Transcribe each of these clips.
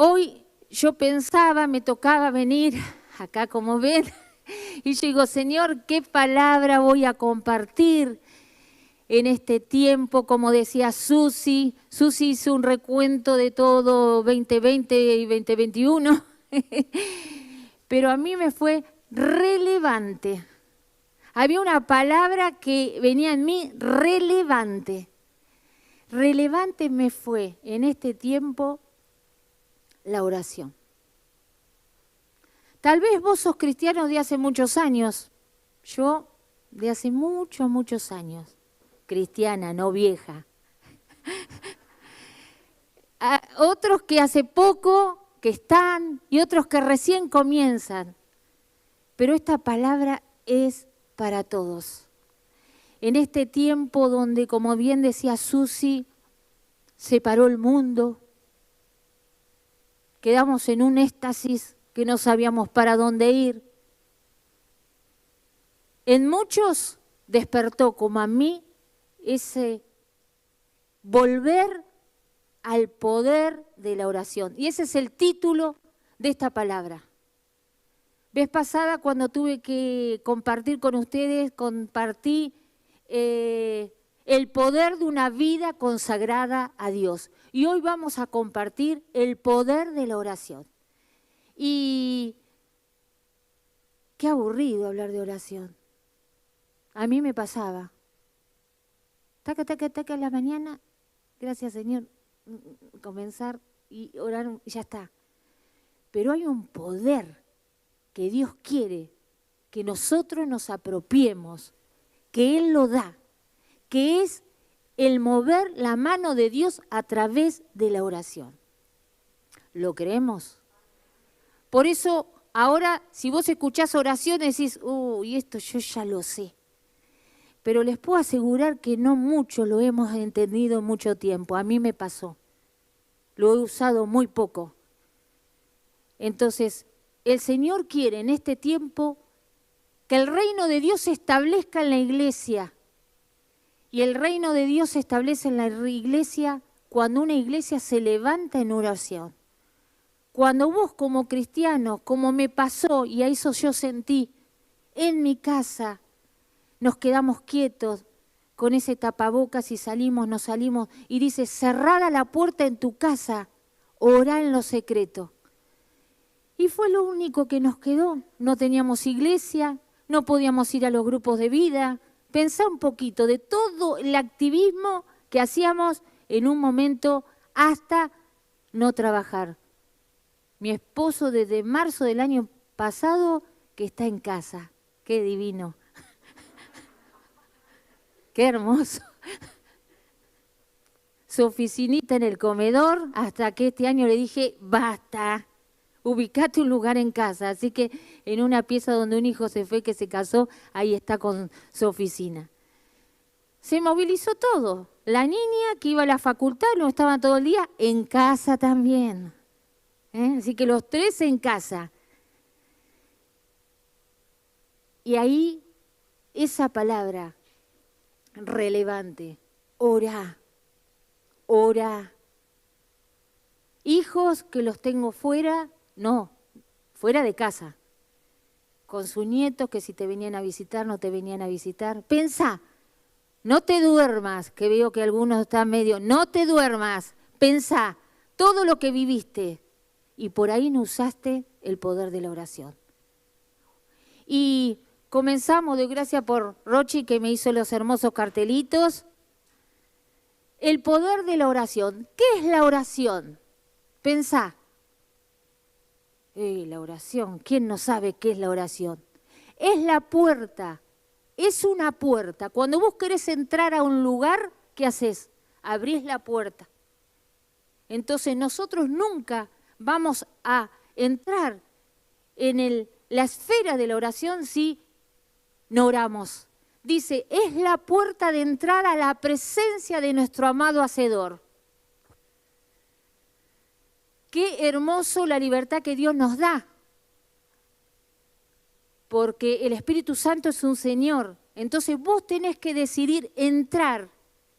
Hoy yo pensaba, me tocaba venir acá como ven, y yo digo, Señor, ¿qué palabra voy a compartir en este tiempo? Como decía Susi hizo un recuento de todo 2020 y 2021, pero a mí me fue relevante. Había una palabra que venía en mí, relevante. Relevante me fue en este tiempo la oración. Tal vez vos sos cristiano de hace muchos años, yo de hace muchos años, cristiana, no vieja. Otros que hace poco que están y otros que recién comienzan. Pero esta palabra es para todos. En este tiempo donde, como bien decía Susi, se paró el mundo, quedamos en un éxtasis que no sabíamos para dónde ir. En muchos despertó, como a mí, ese volver al poder de la oración. Y ese es el título de esta palabra. Vez pasada, cuando tuve que compartir con ustedes, compartí el poder de una vida consagrada a Dios. Y hoy vamos a compartir el poder de la oración. Y qué aburrido hablar de oración. A mí me pasaba. Taca, taca, taca en la mañana. Gracias, Señor. Comenzar y orar y ya está. Pero hay un poder que Dios quiere que nosotros nos apropiemos, que Él lo da, que es el mover la mano de Dios a través de la oración. ¿Lo creemos? Por eso, ahora, si vos escuchás oraciones, decís, uy, esto yo ya lo sé. Pero les puedo asegurar que no mucho lo hemos entendido en mucho tiempo. A mí me pasó. Lo he usado muy poco. Entonces, el Señor quiere en este tiempo que el reino de Dios se establezca en la iglesia. Y el reino de Dios se establece en la iglesia cuando una iglesia se levanta en oración. Cuando vos como cristiano, como me pasó, y a eso yo sentí, en mi casa nos quedamos quietos con ese tapabocas y salimos, nos salimos, y dice, cerrada la puerta en tu casa, orá en lo secreto. Y fue lo único que nos quedó. No teníamos iglesia, no podíamos ir a los grupos de vida. Pensá un poquito de todo el activismo que hacíamos en un momento hasta no trabajar. Mi esposo desde marzo del año pasado que está en casa. Qué divino. Qué hermoso. Su oficinita en el comedor, hasta que este año le dije, basta, ubicate un lugar en casa. Así que en una pieza donde un hijo se fue, que se casó, ahí está con su oficina. Se movilizó todo. La niña que iba a la facultad, no estaban todo el día, en casa también. Así que los tres en casa. Y ahí esa palabra relevante, orá, orá. Hijos que los tengo fuera, no, fuera de casa. Con sus nietos que si te venían a visitar, no te venían a visitar. Pensá, no te duermas, que veo que algunos están medio, no te duermas. Pensá todo lo que viviste y por ahí no usaste el poder de la oración. Y comenzamos, de gracia por Rochi, que me hizo los hermosos cartelitos. El poder de la oración. ¿Qué es la oración? Pensá. La oración, ¿quién no sabe qué es la oración? Es la puerta, es una puerta. Cuando vos querés entrar a un lugar, ¿qué haces? Abrís la puerta. Entonces nosotros nunca vamos a entrar en la esfera de la oración si no oramos. Dice, es la puerta de entrada a la presencia de nuestro amado Hacedor. Qué hermoso la libertad que Dios nos da. Porque el Espíritu Santo es un Señor. Entonces vos tenés que decidir entrar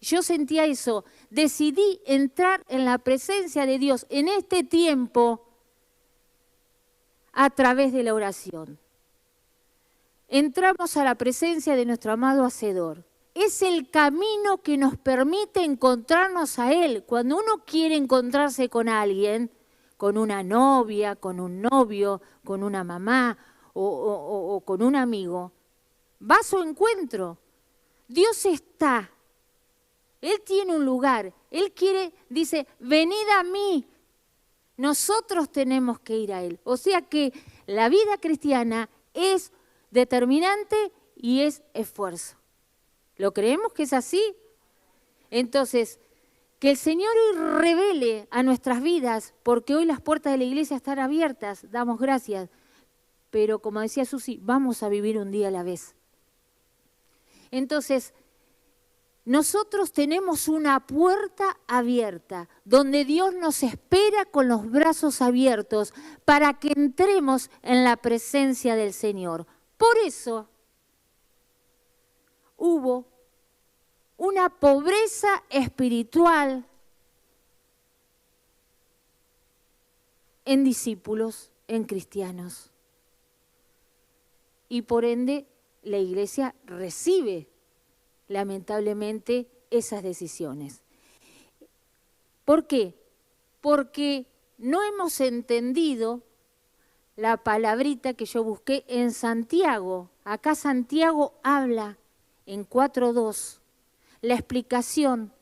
Yo sentía eso. Decidí entrar en la presencia de Dios en este tiempo a través de la oración. Entramos a la presencia de nuestro amado Hacedor. Es el camino que nos permite encontrarnos a Él. Cuando uno quiere encontrarse con alguien, con una novia, con un novio, con una mamá o con un amigo, va a su encuentro. Dios está. Él tiene un lugar. Él quiere, dice, venid a mí. Nosotros tenemos que ir a Él. O sea que la vida cristiana es determinante y es esfuerzo. ¿Lo creemos que es así? Entonces, que el Señor hoy revele a nuestras vidas, porque hoy las puertas de la iglesia están abiertas, damos gracias. Pero como decía Susi, vamos a vivir un día a la vez. Entonces, nosotros tenemos una puerta abierta, donde Dios nos espera con los brazos abiertos para que entremos en la presencia del Señor. Por eso hubo una pobreza espiritual en discípulos, en cristianos. Y por ende, la iglesia recibe, lamentablemente, esas decisiones. ¿Por qué? Porque no hemos entendido la palabrita que yo busqué en Santiago. Acá Santiago habla en 4.2, la explicación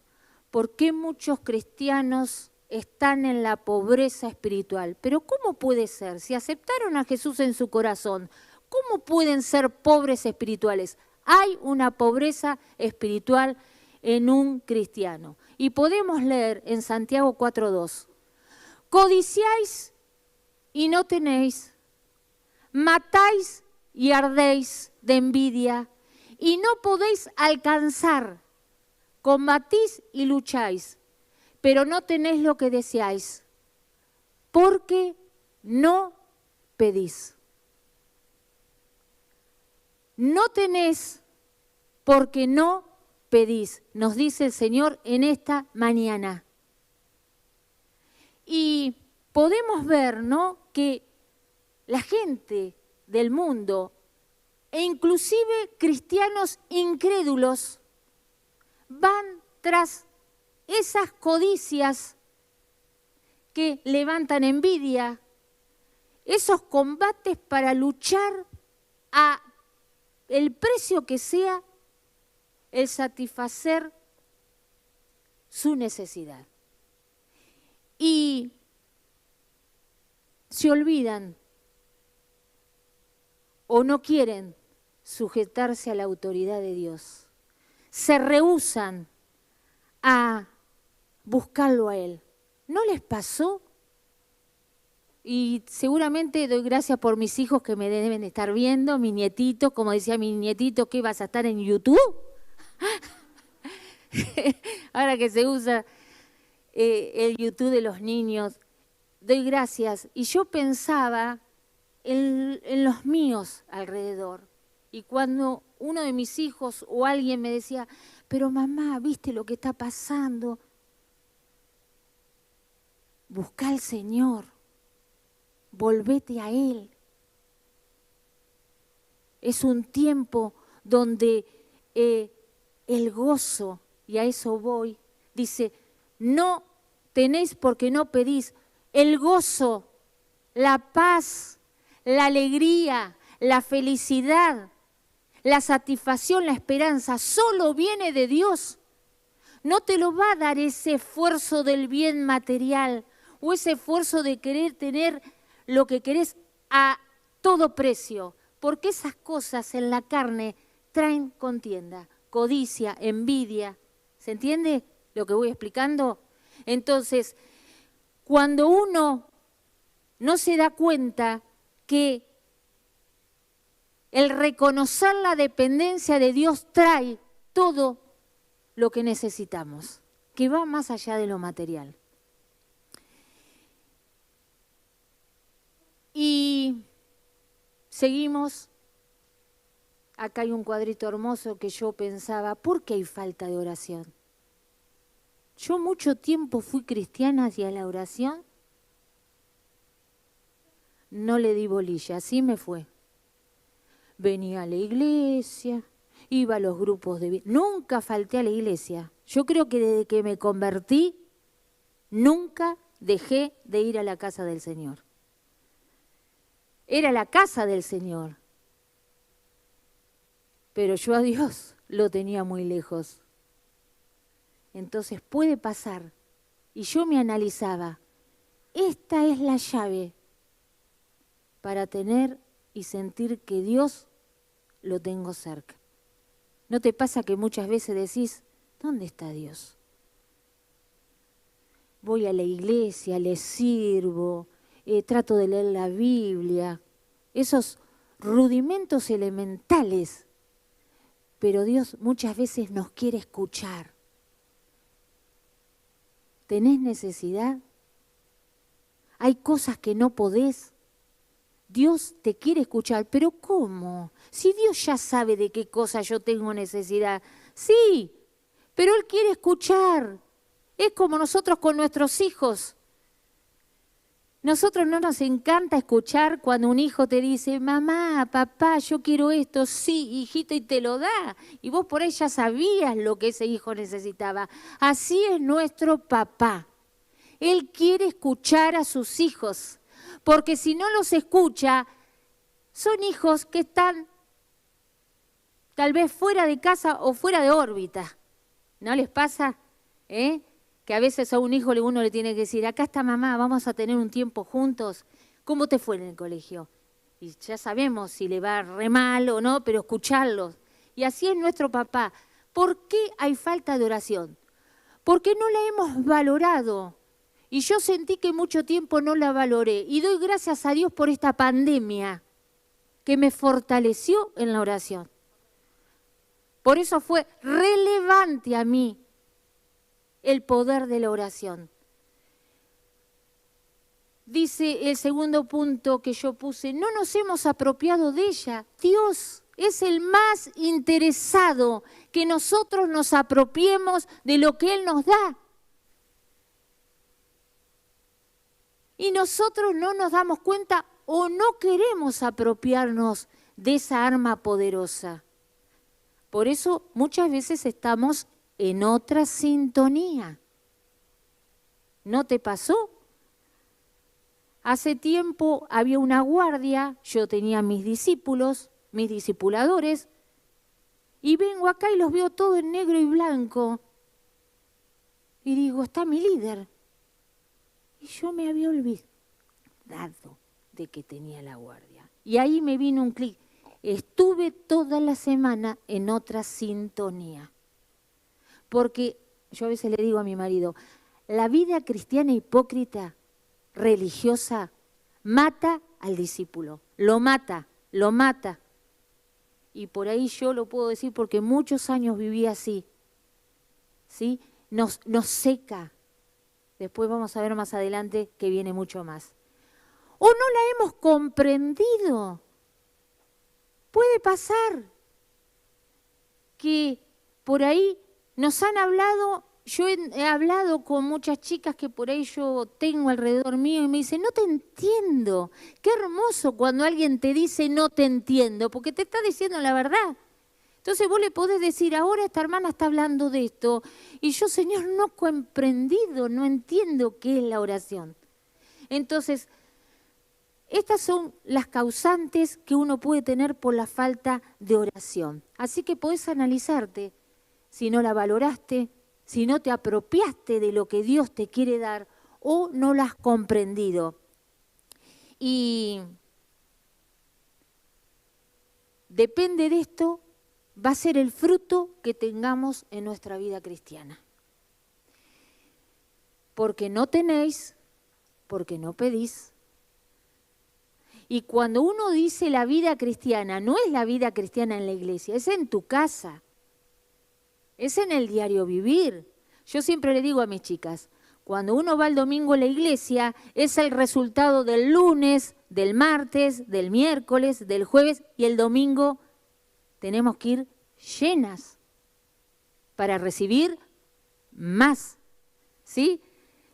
por qué muchos cristianos están en la pobreza espiritual. Pero ¿cómo puede ser? Si aceptaron a Jesús en su corazón, ¿cómo pueden ser pobres espirituales? Hay una pobreza espiritual en un cristiano. Y podemos leer en Santiago 4.2, codiciáis y no tenéis, matáis y ardéis de envidia y no podéis alcanzar, combatís y lucháis, pero no tenéis lo que deseáis, porque no pedís. No tenés porque no pedís, nos dice el Señor en esta mañana. Y podemos ver, ¿no?, que la gente del mundo, e inclusive cristianos incrédulos, van tras esas codicias que levantan envidia, esos combates para luchar a el precio que sea, el satisfacer su necesidad. Y se olvidan o no quieren sujetarse a la autoridad de Dios. Se rehúsan a buscarlo a Él. ¿No les pasó? Y seguramente doy gracias por mis hijos que me deben estar viendo, mi nietito, como decía mi nietito, ¿qué vas a estar en YouTube? Ahora que se usa el YouTube de los niños, doy gracias. Y yo pensaba en los míos alrededor. Y cuando uno de mis hijos o alguien me decía, pero mamá, ¿viste lo que está pasando? Busca al Señor, volvete a Él. Es un tiempo donde el gozo, y a eso voy, dice, no tenéis porque no pedís. El gozo, la paz, la alegría, la felicidad, la satisfacción, la esperanza, solo viene de Dios. No te lo va a dar ese esfuerzo del bien material o ese esfuerzo de querer tener lo que querés a todo precio, porque esas cosas en la carne traen contienda, codicia, envidia. ¿Se entiende lo que voy explicando? Entonces, cuando uno no se da cuenta que el reconocer la dependencia de Dios trae todo lo que necesitamos, que va más allá de lo material. Y seguimos. Acá hay un cuadrito hermoso que yo pensaba, ¿por qué hay falta de oración? Yo mucho tiempo fui cristiana hacia la oración. No le di bolilla, así me fue. Venía a la iglesia, iba a los grupos de vida. Nunca falté a la iglesia. Yo creo que desde que me convertí, nunca dejé de ir a la casa del Señor. Era la casa del Señor. Pero yo a Dios lo tenía muy lejos. Entonces puede pasar. Y yo me analizaba, esta es la llave para tener y sentir que Dios lo tengo cerca. ¿No te pasa que muchas veces decís, ¿dónde está Dios? Voy a la iglesia, le sirvo, trato de leer la Biblia, esos rudimentos elementales, pero Dios muchas veces nos quiere escuchar. ¿Tenés necesidad? ¿Hay cosas que no podés? Dios te quiere escuchar, pero ¿cómo? Si Dios ya sabe de qué cosa yo tengo necesidad. Sí, pero Él quiere escuchar. Es como nosotros con nuestros hijos. Nosotros no nos encanta escuchar cuando un hijo te dice, mamá, papá, yo quiero esto, sí, hijito, y te lo da. Y vos por ahí ya sabías lo que ese hijo necesitaba. Así es nuestro papá. Él quiere escuchar a sus hijos, porque si no los escucha, son hijos que están tal vez fuera de casa o fuera de órbita. ¿No les pasa? Que a veces a un hijo uno le tiene que decir, acá está mamá, vamos a tener un tiempo juntos. ¿Cómo te fue en el colegio? Y ya sabemos si le va re mal o no, pero escucharlos. Y así es nuestro papá. ¿Por qué hay falta de oración? Porque no la hemos valorado. Y yo sentí que mucho tiempo no la valoré. Y doy gracias a Dios por esta pandemia que me fortaleció en la oración. Por eso fue relevante a mí el poder de la oración. Dice el segundo punto que yo puse, no nos hemos apropiado de ella. Dios es el más interesado que nosotros nos apropiemos de lo que Él nos da. Y nosotros no nos damos cuenta o no queremos apropiarnos de esa arma poderosa. Por eso muchas veces estamos en otra sintonía. ¿No te pasó? Hace tiempo había una guardia, yo tenía mis discípulos, mis discipuladores, y vengo acá y los veo todos en negro y blanco. Y digo, está mi líder. Y yo me había olvidado de que tenía la guardia. Y ahí me vino un clic. Estuve toda la semana en otra sintonía. Porque yo a veces le digo a mi marido, la vida cristiana hipócrita, religiosa, mata al discípulo, lo mata. Y por ahí yo lo puedo decir porque muchos años viví así, ¿sí? Nos seca. Después vamos a ver más adelante que viene mucho más. O no la hemos comprendido. Puede pasar que por ahí nos han hablado, yo he hablado con muchas chicas que por ahí yo tengo alrededor mío y me dicen, no te entiendo. Qué hermoso cuando alguien te dice no te entiendo, porque te está diciendo la verdad. Entonces vos le podés decir, ahora esta hermana está hablando de esto, y yo, Señor, no he comprendido, no entiendo qué es la oración. Entonces, estas son las causantes que uno puede tener por la falta de oración. Así que podés analizarte si no la valoraste, si no te apropiaste de lo que Dios te quiere dar o no la has comprendido. Y depende de esto, va a ser el fruto que tengamos en nuestra vida cristiana. Porque no tenéis, porque no pedís. Y cuando uno dice la vida cristiana, no es la vida cristiana en la iglesia, es en tu casa, es en el diario vivir. Yo siempre le digo a mis chicas, cuando uno va el domingo a la iglesia, es el resultado del lunes, del martes, del miércoles, del jueves, y el domingo tenemos que ir llenas para recibir más ¿sí?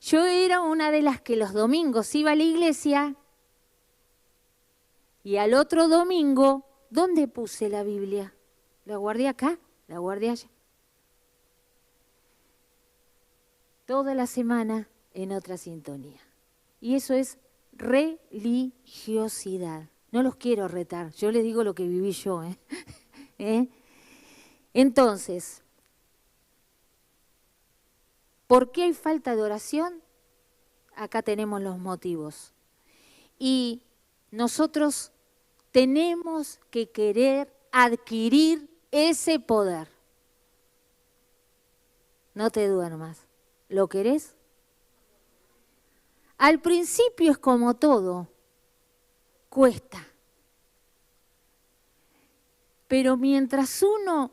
Yo era una de las que los domingos iba a la iglesia y al otro domingo, ¿dónde puse la Biblia? ¿La guardé acá? ¿La guardé allá? Toda la semana en otra sintonía. Y eso es religiosidad. No los quiero retar, yo les digo lo que viví yo. ¿Eh? Entonces, ¿por qué hay falta de oración? Acá tenemos los motivos. Y nosotros tenemos que querer adquirir ese poder. No te duermas. ¿Lo querés? Al principio es como todo, cuesta. Pero mientras uno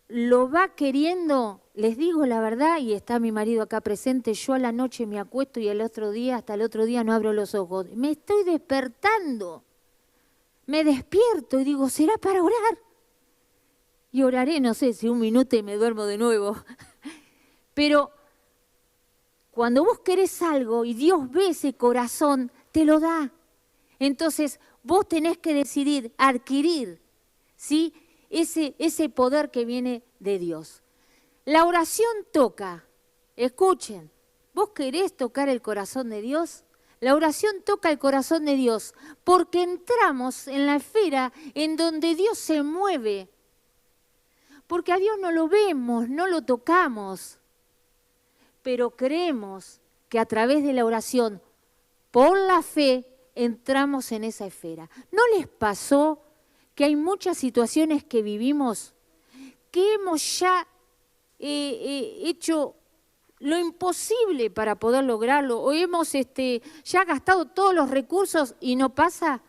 lo va queriendo, les digo la verdad, y está mi marido acá presente, yo a la noche me acuesto y hasta el otro día no abro los ojos. Me estoy despertando, me despierto y digo, ¿será para orar? Y oraré, no sé, si un minuto y me duermo de nuevo. Pero cuando vos querés algo y Dios ve ese corazón, te lo da. Entonces vos tenés que decidir adquirir, ¿sí?, ese poder que viene de Dios. La oración toca, escuchen, ¿vos querés tocar el corazón de Dios? La oración toca el corazón de Dios porque entramos en la esfera en donde Dios se mueve. Porque a Dios no lo vemos, no lo tocamos, pero creemos que a través de la oración, por la fe, entramos en esa esfera. ¿No les pasó que hay muchas situaciones que vivimos que hemos ya hecho lo imposible para poder lograrlo o hemos ya gastado todos los recursos y no pasa?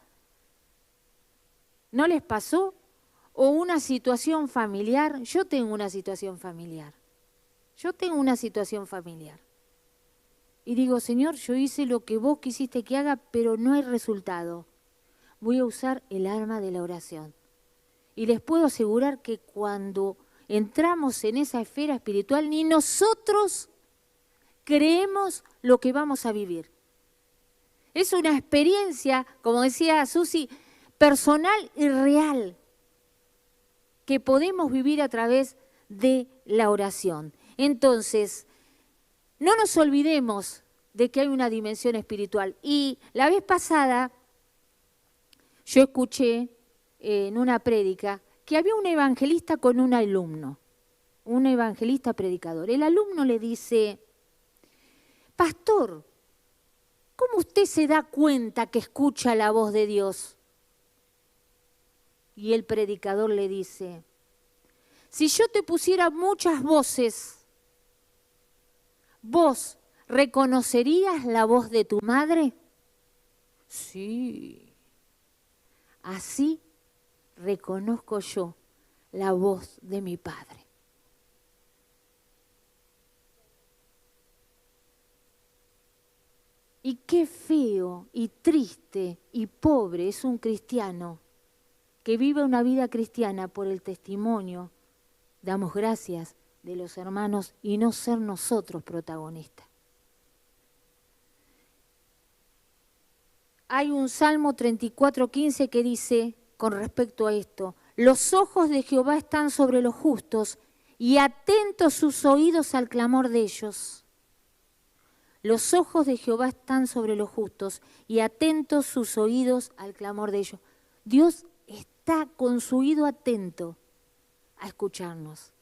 ¿No les pasó? O una situación familiar. Yo tengo una situación familiar. Y digo, Señor, yo hice lo que vos quisiste que haga, pero no hay resultado. Voy a usar el arma de la oración. Y les puedo asegurar que cuando entramos en esa esfera espiritual, ni nosotros creemos lo que vamos a vivir. Es una experiencia, como decía Susi, personal y real, que podemos vivir a través de la oración. Entonces, no nos olvidemos de que hay una dimensión espiritual. Y la vez pasada yo escuché en una prédica que había un evangelista con un alumno, un evangelista predicador. El alumno le dice, pastor, ¿cómo usted se da cuenta que escucha la voz de Dios? Y el predicador le dice, si yo te pusiera muchas voces, ¿vos reconocerías la voz de tu madre? Sí. Así reconozco yo la voz de mi Padre. Y qué feo y triste y pobre es un cristiano que vive una vida cristiana por el testimonio, damos gracias, de los hermanos y no ser nosotros protagonistas. Hay un Salmo 34:15 que dice, con respecto a esto, los ojos de Jehová están sobre los justos y atentos sus oídos al clamor de ellos. Los ojos de Jehová están sobre los justos y atentos sus oídos al clamor de ellos. Dios está con su oído atento a escucharnos.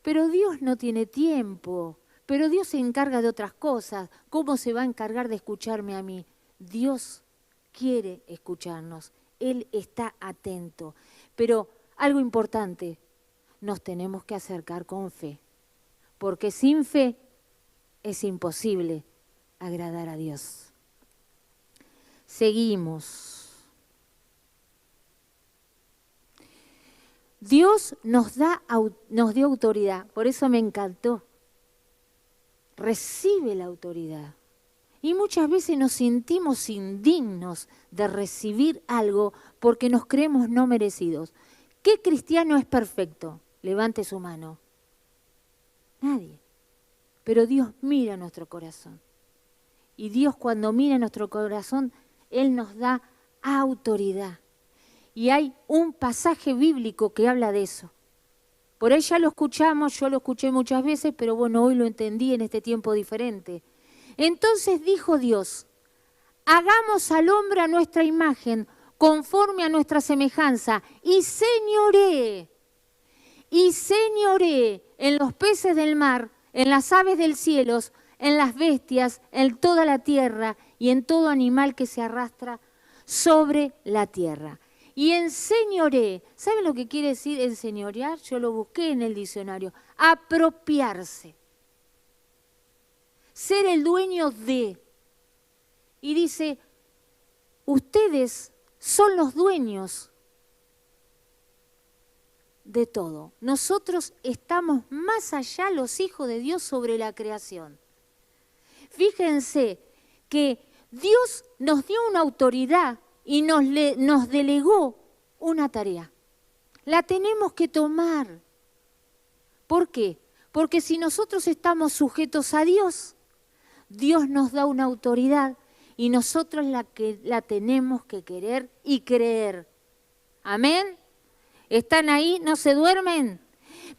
Pero Dios no tiene tiempo, pero Dios se encarga de otras cosas. ¿Cómo se va a encargar de escucharme a mí? Dios quiere escucharnos, Él está atento. Pero algo importante, nos tenemos que acercar con fe, porque sin fe es imposible agradar a Dios. Seguimos. Dios nos dio autoridad, por eso me encantó. Recibe la autoridad. Y muchas veces nos sentimos indignos de recibir algo porque nos creemos no merecidos. ¿Qué cristiano es perfecto? Levante su mano. Nadie. pero Dios mira nuestro corazón. Y Dios cuando mira nuestro corazón, Él nos da autoridad. Y hay un pasaje bíblico que habla de eso. Por ahí ya lo escuchamos, yo lo escuché muchas veces, pero bueno, hoy lo entendí en este tiempo diferente. Entonces dijo Dios, hagamos al hombre a nuestra imagen, conforme a nuestra semejanza, y señoree en los peces del mar, en las aves del cielo, en las bestias, en toda la tierra y en todo animal que se arrastra sobre la tierra. Y enseñoré, ¿saben lo que quiere decir enseñorear? Yo lo busqué en el diccionario. Apropiarse. Ser el dueño de. Y dice, ustedes son los dueños de todo. Nosotros estamos más allá, los hijos de Dios, sobre la creación. Fíjense que Dios nos dio una autoridad y nos delegó una tarea. La tenemos que tomar. ¿Por qué? Porque si nosotros estamos sujetos a Dios, Dios nos da una autoridad y nosotros la tenemos que querer y creer. ¿Amén? ¿Están ahí? ¿No se duermen?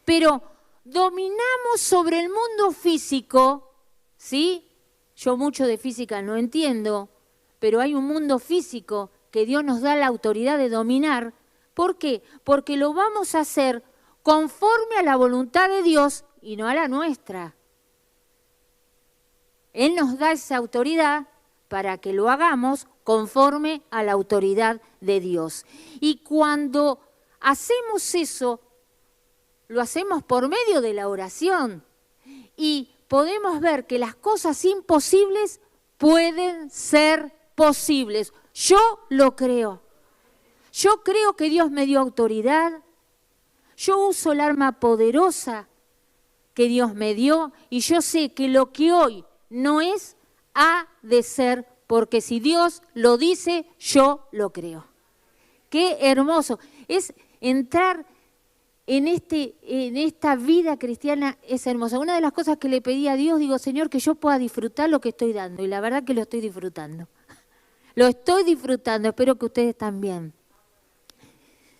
Pero dominamos sobre el mundo físico, ¿sí? Yo mucho de física no entiendo, pero hay un mundo físico que Dios nos da la autoridad de dominar. ¿Por qué? Porque lo vamos a hacer conforme a la voluntad de Dios y no a la nuestra. Él nos da esa autoridad para que lo hagamos conforme a la autoridad de Dios. Y cuando hacemos eso, lo hacemos por medio de la oración. Y podemos ver que las cosas imposibles pueden ser posibles. Yo lo creo. Yo creo que Dios me dio autoridad. Yo uso el arma poderosa que Dios me dio y yo sé que lo que hoy no es, ha de ser, porque si Dios lo dice, yo lo creo. Qué hermoso. Es entrar en esta vida cristiana, es hermosa. Una de las cosas que le pedí a Dios, digo, Señor, que yo pueda disfrutar lo que estoy dando. Y la verdad que lo estoy disfrutando. Lo estoy disfrutando, espero que ustedes también.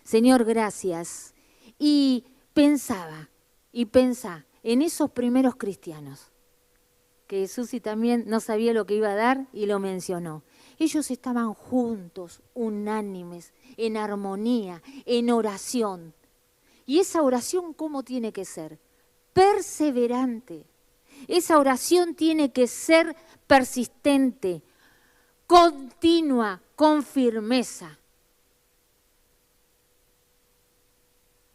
Señor, gracias. Y pensaba en esos primeros cristianos, que Susi también no sabía lo que iba a dar y lo mencionó. Ellos estaban juntos, unánimes, en armonía, en oración. ¿Y esa oración cómo tiene que ser? Perseverante. Esa oración tiene que ser persistente, continua, con firmeza.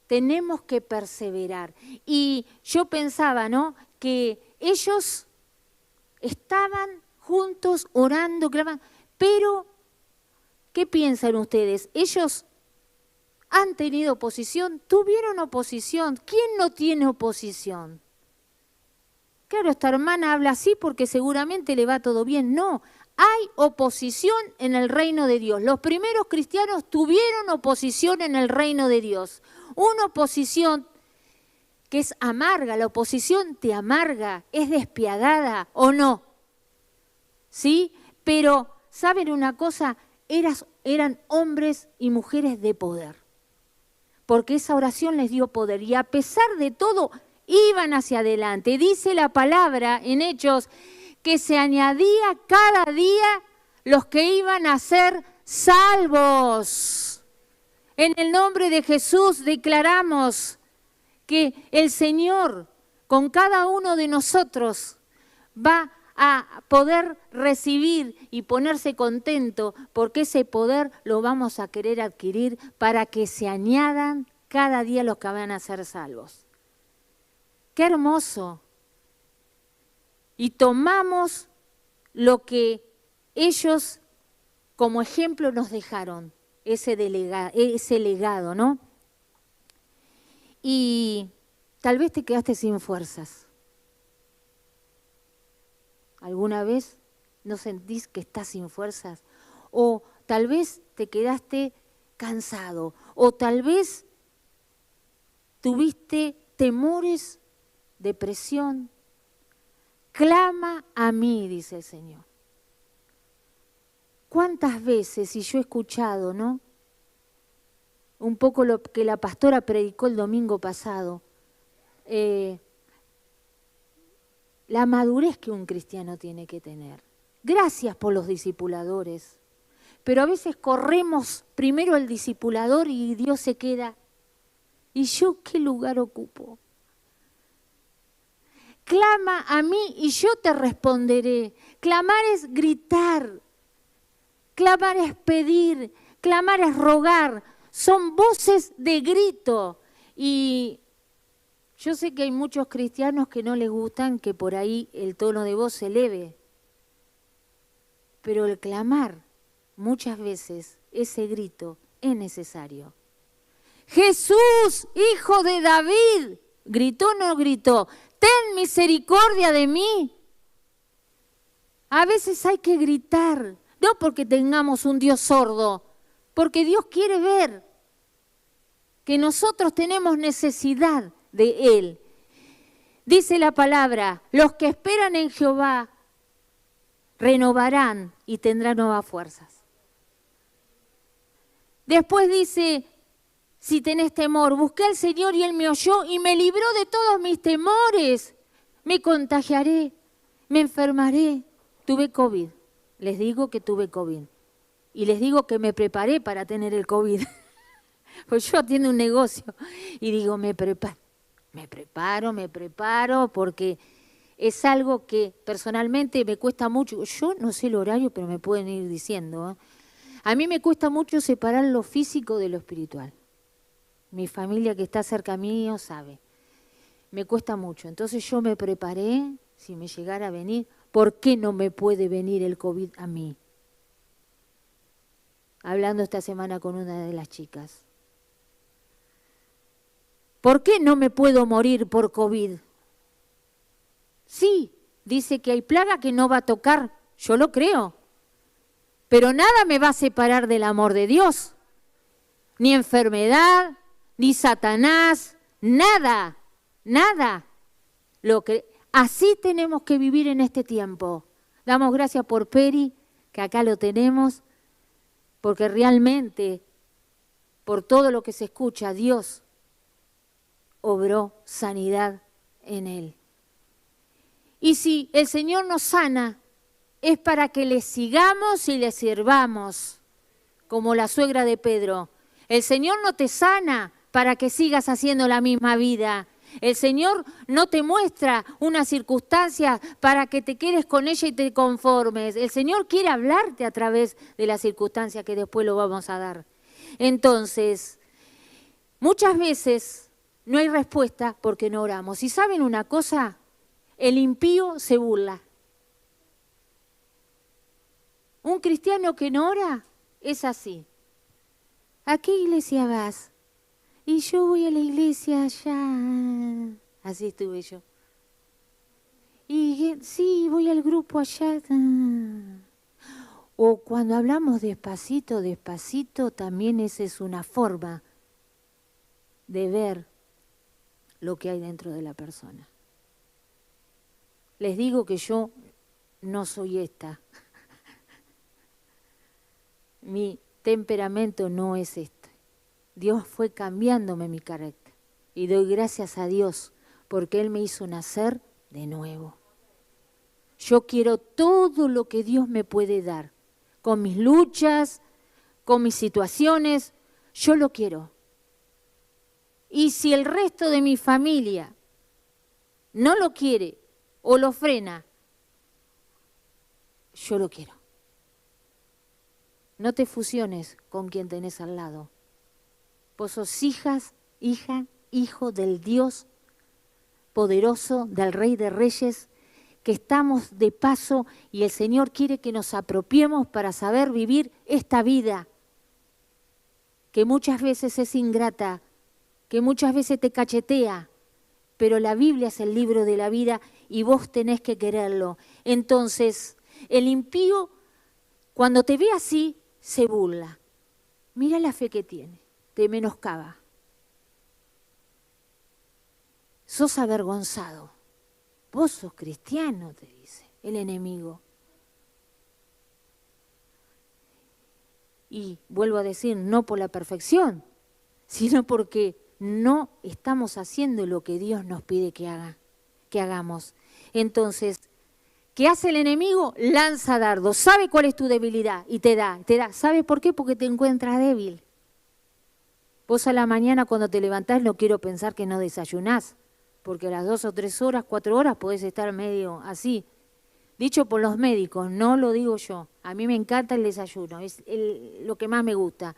Tenemos que perseverar. Y yo pensaba, ¿no?, que ellos estaban juntos orando, clamando, pero ¿qué piensan ustedes? Ellos han tenido oposición, tuvieron oposición. ¿Quién no tiene oposición? Claro, esta hermana habla así porque seguramente le va todo bien. No, hay oposición en el reino de Dios. Los primeros cristianos tuvieron oposición en el reino de Dios. Una oposición que es amarga, la oposición te amarga, es despiadada o no. ¿Sí? Pero, ¿saben una cosa? Eran hombres y mujeres de poder. Porque esa oración les dio poder y a pesar de todo iban hacia adelante. Dice la palabra en Hechos que se añadía cada día los que iban a ser salvos. En el nombre de Jesús declaramos que el Señor con cada uno de nosotros va a poder recibir y ponerse contento porque ese poder lo vamos a querer adquirir para que se añadan cada día los que van a ser salvos. ¡Qué hermoso! Y tomamos lo que ellos como ejemplo nos dejaron, ese legado, ¿no? Y tal vez te quedaste sin fuerzas. ¿Alguna vez no sentís que estás sin fuerzas? O tal vez te quedaste cansado. O tal vez tuviste temores, depresión. Clama a mí, dice el Señor. ¿Cuántas veces, y yo he escuchado, ¿no? Un poco lo que la pastora predicó el domingo pasado, la madurez que un cristiano tiene que tener. Gracias por los discipuladores, pero a veces corremos primero al discipulador y Dios se queda. ¿Y yo qué lugar ocupo? Clama a mí y yo te responderé. Clamar es gritar, clamar es pedir, clamar es rogar. Son voces de grito. Y yo sé que hay muchos cristianos que no les gustan que por ahí el tono de voz se eleve. Pero el clamar, muchas veces, ese grito es necesario. Jesús, hijo de David, ¿gritó o no gritó? Ten misericordia de mí. A veces hay que gritar, no porque tengamos un Dios sordo, porque Dios quiere ver que nosotros tenemos necesidad de Él. Dice la palabra, los que esperan en Jehová renovarán y tendrán nuevas fuerzas. Después dice, si tenés temor, busqué al Señor y Él me oyó y me libró de todos mis temores. Me contagiaré, me enfermaré. Tuve COVID, les digo que tuve COVID. Y les digo que me preparé para tener el COVID. Pues yo atiendo un negocio y digo, me preparo, porque es algo que personalmente me cuesta mucho. Yo no sé el horario, pero me pueden ir diciendo. A mí me cuesta mucho separar lo físico de lo espiritual. Mi familia que está cerca mío sabe. Me cuesta mucho. Entonces yo me preparé, si me llegara a venir, ¿por qué no me puede venir el COVID a mí? Hablando esta semana con una de las chicas. ¿Por qué no me puedo morir por COVID? Sí, dice que hay plaga que no va a tocar, yo lo creo. Pero nada me va a separar del amor de Dios. Ni enfermedad, ni Satanás, nada, nada. Así tenemos que vivir en este tiempo. Damos gracias por Peri, que acá lo tenemos, porque realmente, por todo lo que se escucha, Dios obró sanidad en él. Y si el Señor nos sana, es para que le sigamos y le sirvamos, como la suegra de Pedro. El Señor no te sana para que sigas haciendo la misma vida. El Señor no te muestra una circunstancia para que te quedes con ella y te conformes. El Señor quiere hablarte a través de la circunstancia que después lo vamos a dar. Entonces, muchas veces no hay respuesta porque no oramos. ¿Y saben una cosa? El impío se burla. Un cristiano que no ora es así. ¿A qué iglesia vas? Y yo voy a la iglesia allá. Así estuve yo. Y sí, voy al grupo allá. O cuando hablamos despacito, despacito, también esa es una forma de ver lo que hay dentro de la persona. Les digo que yo no soy esta. Mi temperamento no es este. Dios fue cambiándome mi carácter. Y doy gracias a Dios porque Él me hizo nacer de nuevo. Yo quiero todo lo que Dios me puede dar. Con mis luchas, con mis situaciones, yo lo quiero. Y si el resto de mi familia no lo quiere o lo frena, yo lo quiero. No te fusiones con quien tenés al lado. Vos sos hija, hijo del Dios poderoso, del Rey de Reyes, que estamos de paso y el Señor quiere que nos apropiemos para saber vivir esta vida, que muchas veces es ingrata, que muchas veces te cachetea, pero la Biblia es el libro de la vida y vos tenés que quererlo. Entonces, el impío, cuando te ve así, se burla. Mira la fe que tiene, te menoscaba. Sos avergonzado. Vos sos cristiano, te dice el enemigo. Y vuelvo a decir, no por la perfección, sino porque no estamos haciendo lo que Dios nos pide que hagamos. Entonces, ¿qué hace el enemigo? Lanza dardos. Sabe cuál es tu debilidad y te da. ¿Sabes por qué? Porque te encuentras débil. Vos a la mañana cuando te levantás no quiero pensar que no desayunás, porque a las 2 o 3 horas, 4 horas podés estar medio así. Dicho por los médicos, no lo digo yo. A mí me encanta el desayuno, es lo que más me gusta.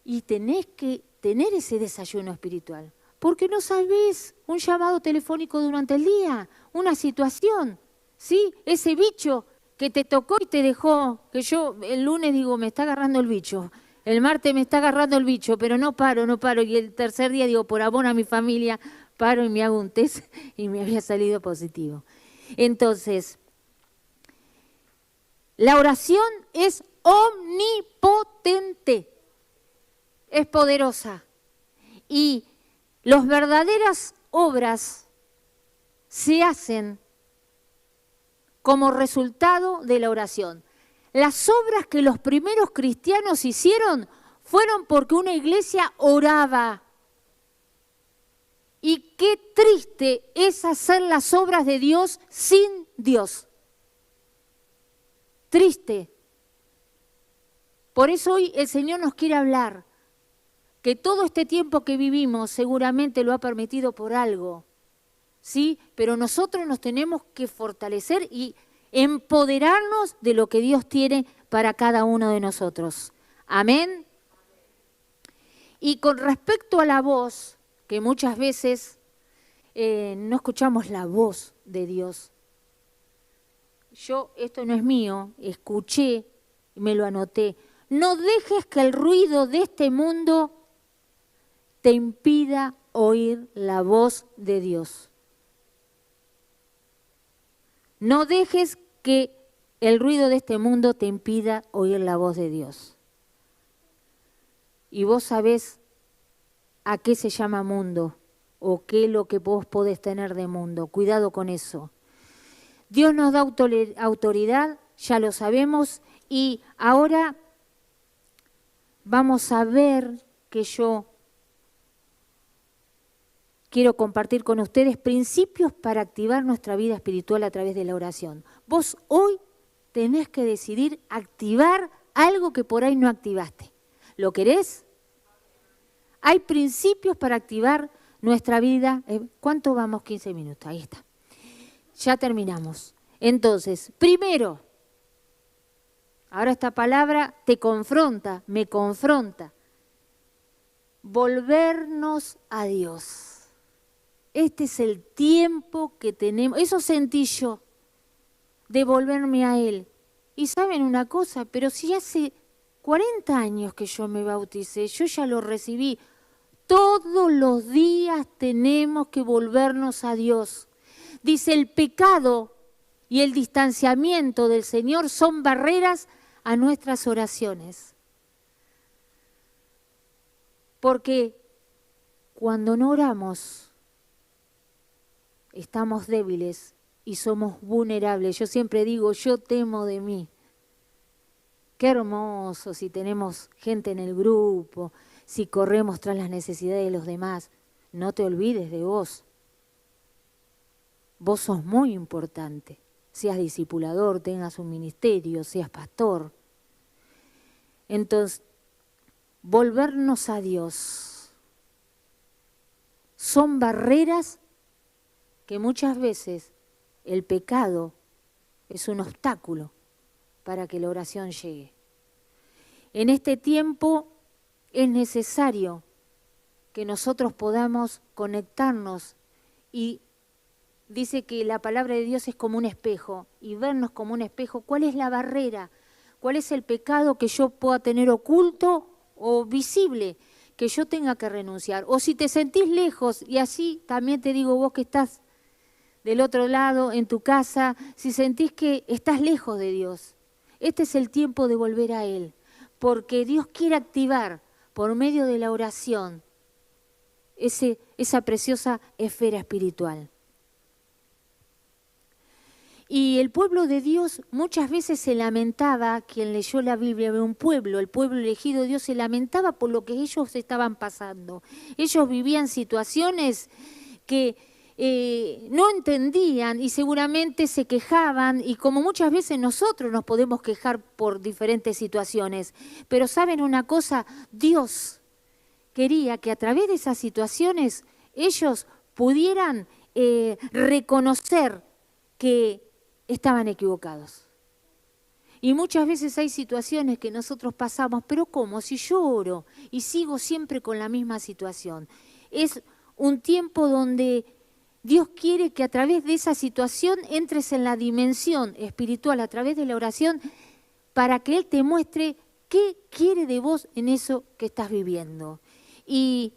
Y tenés que tener ese desayuno espiritual, porque no sabés un llamado telefónico durante el día, una situación, ¿sí? Ese bicho que te tocó y te dejó, que yo el lunes digo, me está agarrando el bicho, el martes me está agarrando el bicho, pero no paro, y el tercer día digo, por amor a mi familia, paro y me hago un test y me había salido positivo. Entonces, la oración es omnipotente, es poderosa y las verdaderas obras se hacen como resultado de la oración. Las obras que los primeros cristianos hicieron fueron porque una iglesia oraba. Y qué triste es hacer las obras de Dios sin Dios. Triste. Por eso hoy el Señor nos quiere hablar, que todo este tiempo que vivimos seguramente lo ha permitido por algo, ¿sí? Pero nosotros nos tenemos que fortalecer y empoderarnos de lo que Dios tiene para cada uno de nosotros. Amén. Y con respecto a la voz, que muchas veces no escuchamos la voz de Dios. Yo, esto no es mío, escuché y me lo anoté. No dejes que el ruido de este mundo te impida oír la voz de Dios. No dejes que el ruido de este mundo te impida oír la voz de Dios. Y vos sabés a qué se llama mundo o qué es lo que vos podés tener de mundo. Cuidado con eso. Dios nos da autoridad, ya lo sabemos, y ahora vamos a ver que yo quiero compartir con ustedes principios para activar nuestra vida espiritual a través de la oración. Vos hoy tenés que decidir activar algo que por ahí no activaste. ¿Lo querés? Hay principios para activar nuestra vida. ¿Cuánto vamos? 15 minutos. Ahí está. Ya terminamos. Entonces, primero, ahora esta palabra te confronta, me confronta. Volvernos a Dios. Este es el tiempo que tenemos. Eso sentí yo, de volverme a Él. Y saben una cosa, pero si hace 40 años que yo me bauticé, yo ya lo recibí. Todos los días tenemos que volvernos a Dios. Dice, el pecado y el distanciamiento del Señor son barreras a nuestras oraciones. Porque cuando no oramos, estamos débiles y somos vulnerables. Yo siempre digo, yo temo de mí. Qué hermoso si tenemos gente en el grupo, si corremos tras las necesidades de los demás. No te olvides de vos. Vos sos muy importante. Seas discipulador, tengas un ministerio, seas pastor. Entonces, volvernos a Dios son barreras que muchas veces el pecado es un obstáculo para que la oración llegue. En este tiempo es necesario que nosotros podamos conectarnos y dice que la palabra de Dios es como un espejo y vernos como un espejo. ¿Cuál es la barrera? ¿Cuál es el pecado que yo pueda tener oculto o visible que yo tenga que renunciar? O si te sentís lejos, y así también te digo vos que estás del otro lado, en tu casa, si sentís que estás lejos de Dios, este es el tiempo de volver a Él, porque Dios quiere activar por medio de la oración esa preciosa esfera espiritual. Y el pueblo de Dios muchas veces se lamentaba, quien leyó la Biblia de un pueblo, el pueblo elegido de Dios se lamentaba por lo que ellos estaban pasando. Ellos vivían situaciones que no entendían y seguramente se quejaban, y como muchas veces nosotros nos podemos quejar por diferentes situaciones. Pero ¿saben una cosa? Dios quería que a través de esas situaciones ellos pudieran reconocer que estaban equivocados. Y muchas veces hay situaciones que nosotros pasamos, pero ¿cómo? Si yo oro y sigo siempre con la misma situación. Es un tiempo donde Dios quiere que a través de esa situación entres en la dimensión espiritual a través de la oración para que Él te muestre qué quiere de vos en eso que estás viviendo. Y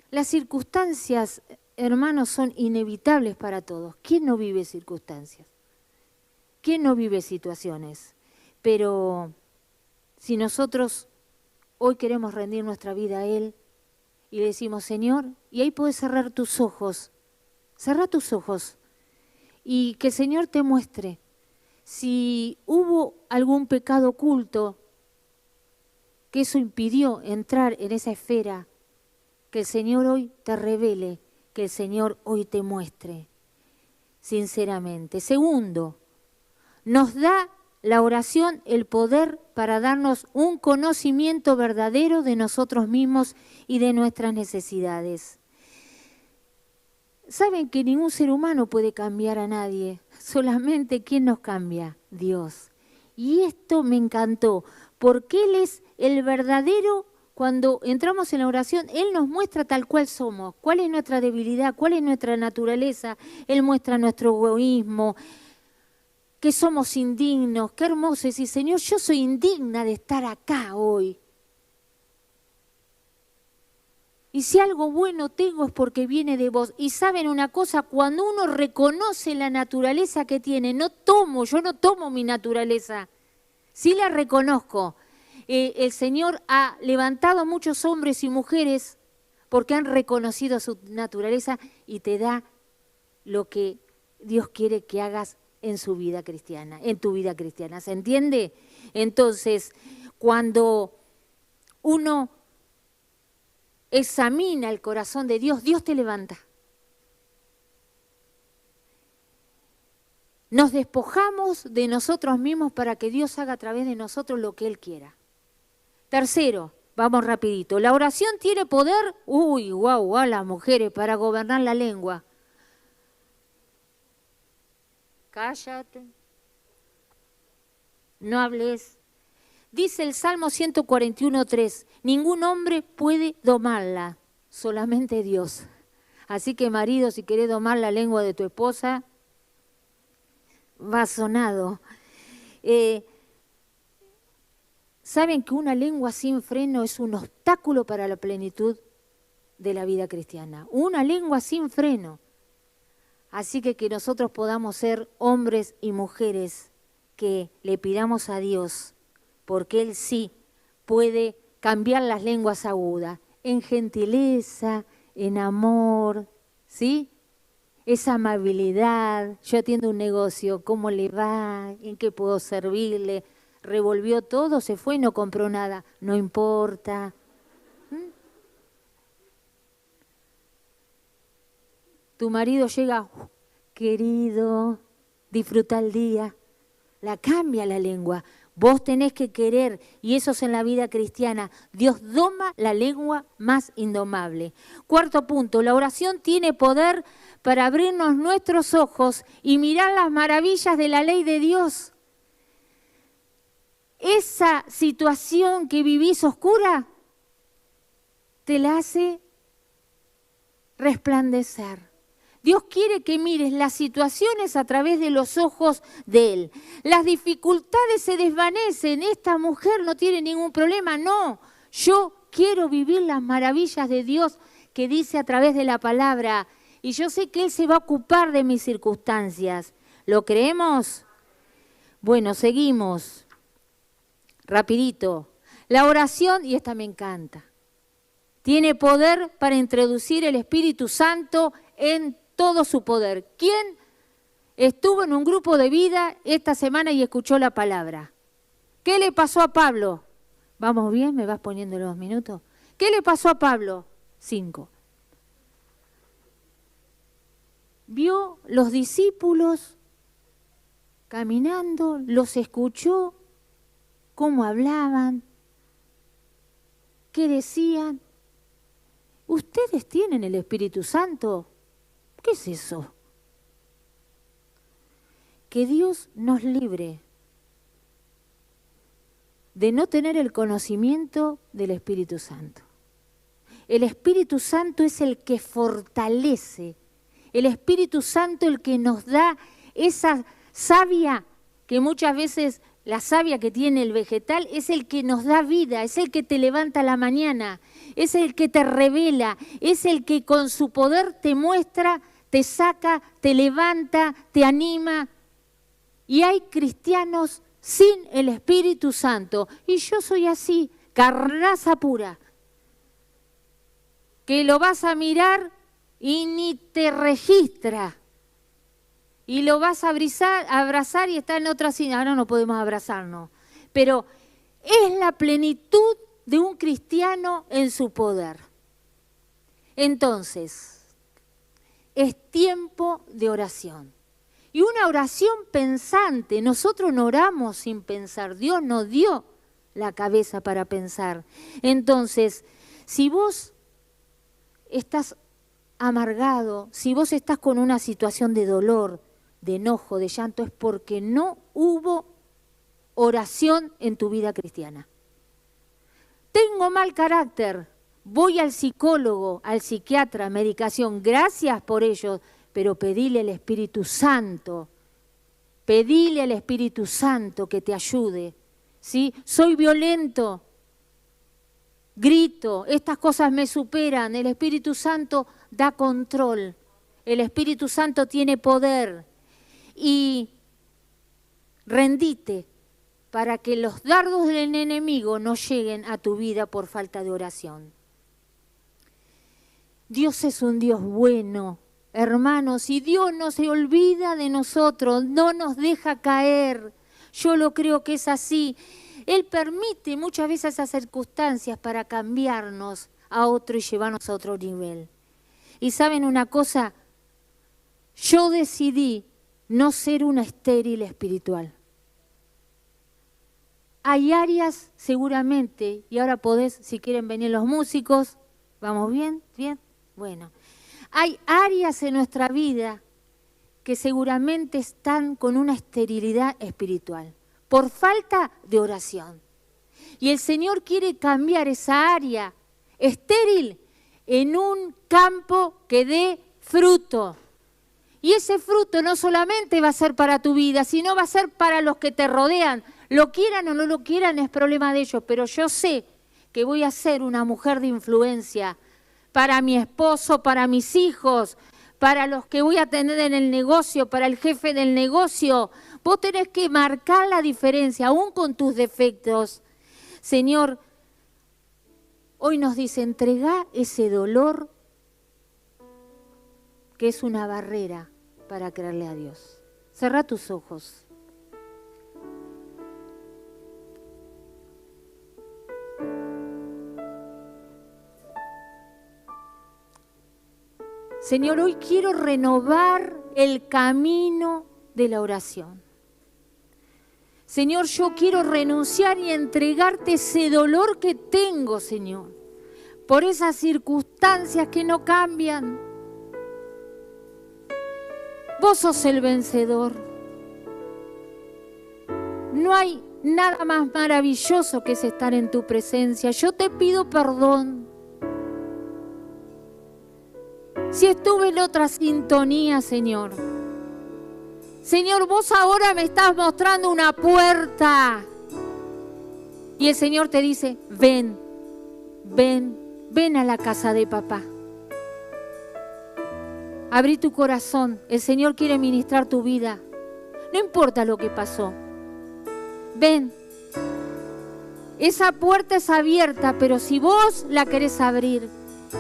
las circunstancias, hermanos, son inevitables para todos. ¿Quién no vive circunstancias? ¿Quién no vive situaciones? Pero si nosotros hoy queremos rendir nuestra vida a Él y le decimos, Señor, y ahí puedes cerrar tus ojos y que el Señor te muestre si hubo algún pecado oculto que eso impidió entrar en esa esfera, que el Señor hoy te revele, que el Señor hoy te muestre, sinceramente. Segundo, nos da la oración el poder para darnos un conocimiento verdadero de nosotros mismos y de nuestras necesidades. Saben que ningún ser humano puede cambiar a nadie, solamente ¿quién nos cambia? Dios. Y esto me encantó, porque Él es el verdadero. Cuando entramos en la oración, Él nos muestra tal cual somos, cuál es nuestra debilidad, cuál es nuestra naturaleza. Él muestra nuestro egoísmo, que somos indignos. Qué hermoso decir, Señor, yo soy indigna de estar acá hoy. Y si algo bueno tengo es porque viene de vos. Y saben una cosa, cuando uno reconoce la naturaleza que tiene, yo no tomo mi naturaleza, sí la reconozco. El Señor ha levantado a muchos hombres y mujeres porque han reconocido su naturaleza y te da lo que Dios quiere que hagas en su vida cristiana, en tu vida cristiana. ¿Se entiende? Entonces, cuando uno examina el corazón de Dios, Dios te levanta. Nos despojamos de nosotros mismos para que Dios haga a través de nosotros lo que Él quiera. Tercero, vamos rapidito. La oración tiene poder, a las mujeres, para gobernar la lengua. Cállate. No hables. Dice el Salmo 141:3, ningún hombre puede domarla, solamente Dios. Así que marido, si querés domar la lengua de tu esposa, va sonado. ¿Saben que una lengua sin freno es un obstáculo para la plenitud de la vida cristiana? Una lengua sin freno. Así que nosotros podamos ser hombres y mujeres que le pidamos a Dios, porque Él sí puede cambiar las lenguas agudas, en gentileza, en amor, ¿sí? Esa amabilidad, yo atiendo un negocio, ¿cómo le va? ¿En qué puedo servirle? Revolvió todo, se fue y no compró nada, no importa. Tu marido llega, querido, disfruta el día, la cambia la lengua. Vos tenés que querer, y eso es en la vida cristiana. Dios doma la lengua más indomable. Cuarto punto, la oración tiene poder para abrirnos nuestros ojos y mirar las maravillas de la ley de Dios. Esa situación que vivís oscura te la hace resplandecer. Dios quiere que mires las situaciones a través de los ojos de Él. Las dificultades se desvanecen. Esta mujer no tiene ningún problema. No, yo quiero vivir las maravillas de Dios que dice a través de la palabra. Y yo sé que Él se va a ocupar de mis circunstancias. ¿Lo creemos? Bueno, seguimos. Rapidito. La oración, y esta me encanta, tiene poder para introducir el Espíritu Santo en todo su poder. ¿Quién estuvo en un grupo de vida esta semana y escuchó la palabra. ¿Qué le pasó a Pablo? ¿Vamos bien? ¿Me vas poniendo los minutos? ¿Qué le pasó a Pablo? 5. Vio los discípulos caminando, los escuchó, cómo hablaban, qué decían. ¿Ustedes tienen el Espíritu Santo? ¿Qué es eso? Que Dios nos libre de no tener el conocimiento del Espíritu Santo. El Espíritu Santo es el que fortalece, el Espíritu Santo el que nos da esa savia que muchas veces la savia que tiene el vegetal es el que nos da vida, es el que te levanta a la mañana, es el que te revela, es el que con su poder te muestra, te saca, te levanta, te anima. Y hay cristianos sin el Espíritu Santo. Y yo soy así, carnaza pura, que lo vas a mirar y ni te registra. Y lo vas a abrazar y está en otra cina. Ahora no podemos abrazarnos. Pero es la plenitud de un cristiano en su poder. Entonces, es tiempo de oración. Y una oración pensante. Nosotros no oramos sin pensar. Dios nos dio la cabeza para pensar. Entonces, si vos estás amargado, si vos estás con una situación de dolor, de enojo, de llanto, es porque no hubo oración en tu vida cristiana. Tengo mal carácter, voy al psicólogo, al psiquiatra, medicación, gracias por ello, pero pedile al Espíritu Santo, pedile al Espíritu Santo que te ayude, ¿sí? Soy violento, grito, estas cosas me superan, el Espíritu Santo da control, el Espíritu Santo tiene poder. Y rendite para que los dardos del enemigo no lleguen a tu vida por falta de oración. Dios es un Dios bueno, hermanos, y Dios no se olvida de nosotros, no nos deja caer. Yo lo creo que es así. Él permite muchas veces esas circunstancias para cambiarnos a otro y llevarnos a otro nivel. Y ¿saben una cosa? Yo decidí no ser una estéril espiritual. Hay áreas seguramente, y ahora podés, si quieren venir los músicos, ¿vamos bien? ¿Bien? Bueno, hay áreas en nuestra vida que seguramente están con una esterilidad espiritual, por falta de oración. Y el Señor quiere cambiar esa área estéril en un campo que dé fruto. Y ese fruto no solamente va a ser para tu vida, sino va a ser para los que te rodean. Lo quieran o no lo quieran es problema de ellos, pero yo sé que voy a ser una mujer de influencia para mi esposo, para mis hijos, para los que voy a tener en el negocio, para el jefe del negocio. Vos tenés que marcar la diferencia, aún con tus defectos. Señor, hoy nos dice, entregá ese dolor que es una barrera para creerle a Dios. Cerrá tus ojos. Señor, hoy quiero renovar el camino de la oración. Señor, yo quiero renunciar y entregarte ese dolor que tengo, Señor, por esas circunstancias que no cambian. Vos sos el vencedor. No hay nada más maravilloso que es estar en tu presencia. Yo te pido perdón. Si estuve en otra sintonía, Señor. Señor, vos ahora me estás mostrando una puerta. Y el Señor te dice, ven, ven, ven a la casa de papá. Abrí tu corazón, el Señor quiere ministrar tu vida. No importa lo que pasó. Ven. Esa puerta es abierta, pero si vos la querés abrir,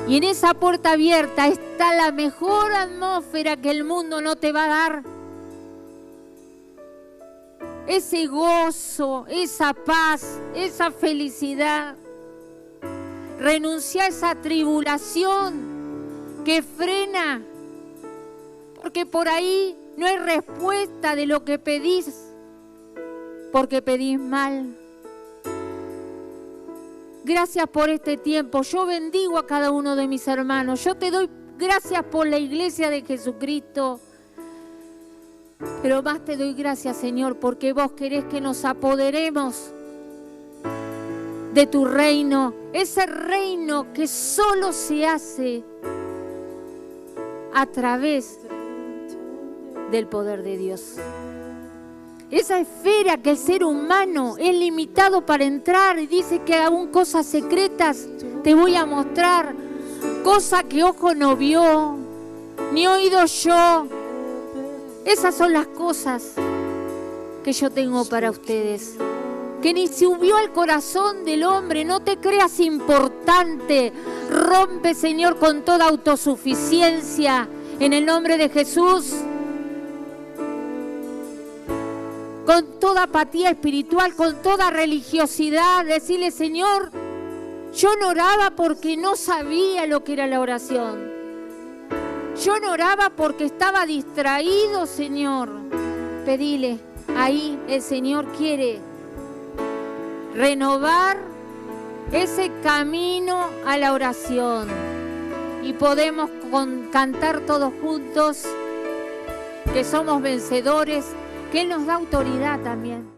y en esa puerta abierta está la mejor atmósfera que el mundo no te va a dar. ese gozo, esa paz, esa felicidad. Renuncia a esa tribulación que frena, porque por ahí no hay respuesta de lo que pedís, porque pedís mal. Gracias por este tiempo. Yo bendigo a cada uno de mis hermanos. Yo te doy gracias por la iglesia de Jesucristo. Pero más te doy gracias, Señor, porque vos querés que nos apoderemos de tu reino. Ese reino que solo se hace a través del poder de Dios. Esa esfera que el ser humano es limitado para entrar, y dice que aún cosas secretas te voy a mostrar, cosa que ojo no vio, ni oído yo. Esas son las cosas que yo tengo para ustedes, que ni subió al corazón del hombre. No te creas importante. Rompe, Señor, con toda autosuficiencia en el nombre de Jesús, con toda apatía espiritual, con toda religiosidad. Decirle: Señor, yo no oraba porque no sabía lo que era la oración. Yo no oraba porque estaba distraído, Señor. Pedile, ahí el Señor quiere renovar ese camino a la oración. Y podemos cantar todos juntos que somos vencedores, que Él nos da autoridad también.